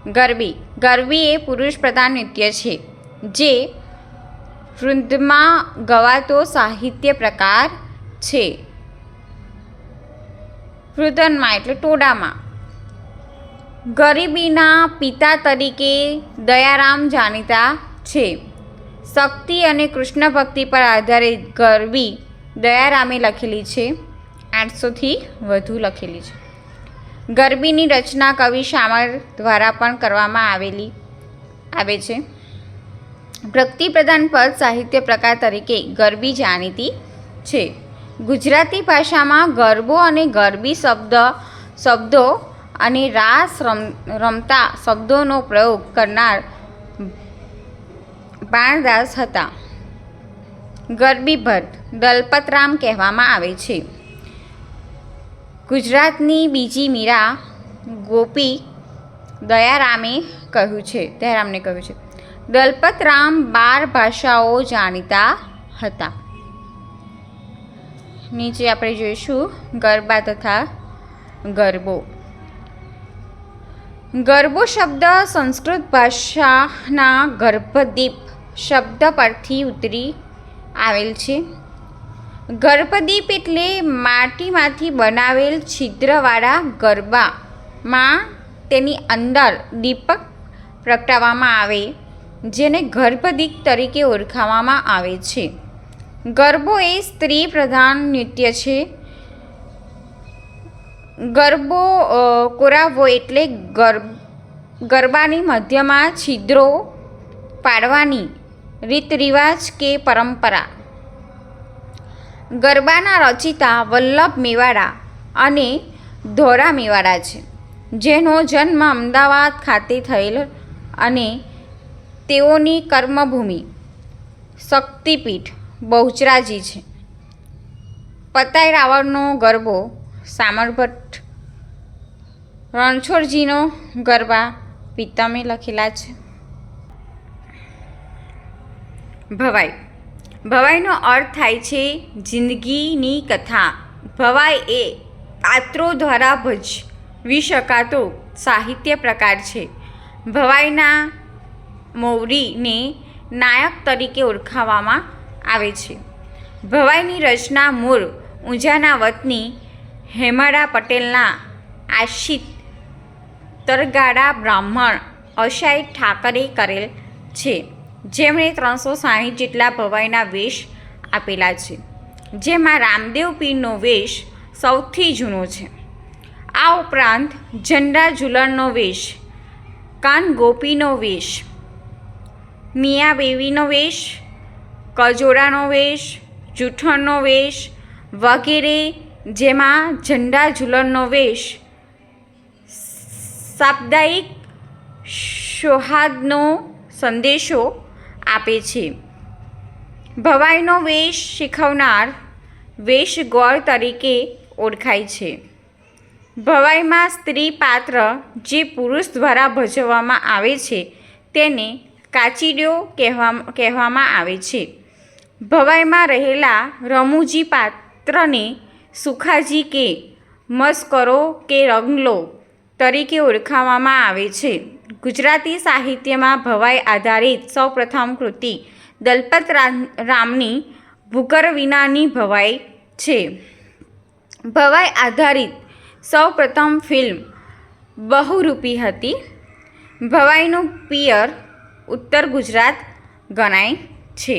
ગરબી. ગરબી એ પુરુષ પ્રધાન નૃત્ય છે જે વૃંદમાં ગવાતો સાહિત્ય પ્રકાર છે. વૃંદમાં એટલે ટોળામાં. ગરબીના પિતા તરીકે દયારામ જાણીતા છે. શક્તિ અને કૃષ્ણ ભક્તિ પર આધારિત ગરબી દયારામે લખેલી છે. 800થી વધુ લખેલી છે. ગરબીની રચના કવિ શામળ દ્વારા પણ કરવામાં આવે છે. ભક્તિ પ્રધાન પદ સાહિત્ય પ્રકાર તરીકે ગરબી જાણીતી છે. ગુજરાતી ભાષામાં ગરબો અને ગરબી શબ્દો અને રાસ રમતા શબ્દોનો પ્રયોગ કરનાર બાણદાસ હતા. ગરબી ભટ્ટ દલપતરામ કહેવામાં આવે છે. ગુજરાતની બીજી મીરા ગોપી દયારામને કહ્યું છે. દલપતરામ 12 ભાષાઓ જાણીતા હતા. નીચે આપણે જોઈશું ગરબા તથા ગરબો. ગરબો શબ્દ સંસ્કૃત ભાષાના ગર્ભદીપ શબ્દ પરથી ઉતરી આવેલ છે. ગર્ભદીપ એટલે માટીમાંથી બનાવેલ છિદ્રવાળા ગરબામાં તેની અંદર દીપક પ્રગટાવવામાં આવે જેને ગર્ભદીપ તરીકે ઓળખવામાં આવે છે. ગરબો એ સ્ત્રી પ્રધાન નૃત્ય છે. ગરબો કોરાવવો એટલે ગરબાની મધ્યમાં છિદ્રો પાડવાની રીત રિવાજ કે પરંપરા. ગરબાના રચિતા વલ્લભ મેવાડા અને ધોરા મેવાડા છે, જેનો જન્મ અમદાવાદ ખાતે થયેલ અને તેઓની કર્મભૂમિ શક્તિપીઠ બહુચરાજી છે. પતાઈ રાવળનો ગરબો શામળભટ્ટ. રણછોડજીનો ગરબા પિત્તમે લખેલા છે. ભવાઈ. ભવાઈનો અર્થ થાય છે જિંદગીની કથા. ભવાઈ એ પાત્રો દ્વારા ભજવી શકાતો સાહિત્ય પ્રકાર છે. ભવાઈના મોવડીને નાયક તરીકે ઓળખવામાં આવે છે. ભવાઈની રચના મૂળ ઊંઝાના વતની હેમાડા પટેલના આશ્રિત તરગાળા બ્રાહ્મણ અશાઈ ઠાકરે કરેલ છે, જેમણે 360 જેટલા ભવાઈના વેશ આપેલા છે, જેમાં રામદેવ પીરનો વેશ સૌથી જૂનો છે. આ ઉપરાંત ઝંડા ઝૂલણનો વેશ, કાન ગોપીનો વેશ, મિયા બેવીનો વેશ, કજોડાનો વેશ, જૂઠણનો વેશ વગેરે, જેમાં ઝંડા ઝૂલણનો વેશ સાપ્તાહિક સોહાદનો સંદેશો આપે છે. ભવાઈનો વેશ શીખવનાર વેશગોળ તરીકે ઓળખાય છે. ભવાઈમાં સ્ત્રી પાત્ર જે પુરુષ દ્વારા ભજવવામાં આવે છે તેને કાચીડ્યો કહેવામાં આવે છે. ભવાઈમાં રહેલા રમૂજી પાત્રને સુખાજી કે મસ્કરો કે રંગલો તરીકે ઓળખવામાં આવે છે. ગુજરાતી સાહિત્યમાં ભવાઈ આધારિત સૌપ્રથમ કૃતિ દલપતરામની ભૂગર્ભ વિનાની ભવાઈ છે. ભવાઈ આધારિત સૌપ્રથમ ફિલ્મ બહુરૂપી હતી. ભવાઈનું પિયર ઉત્તર ગુજરાત ગણાય છે.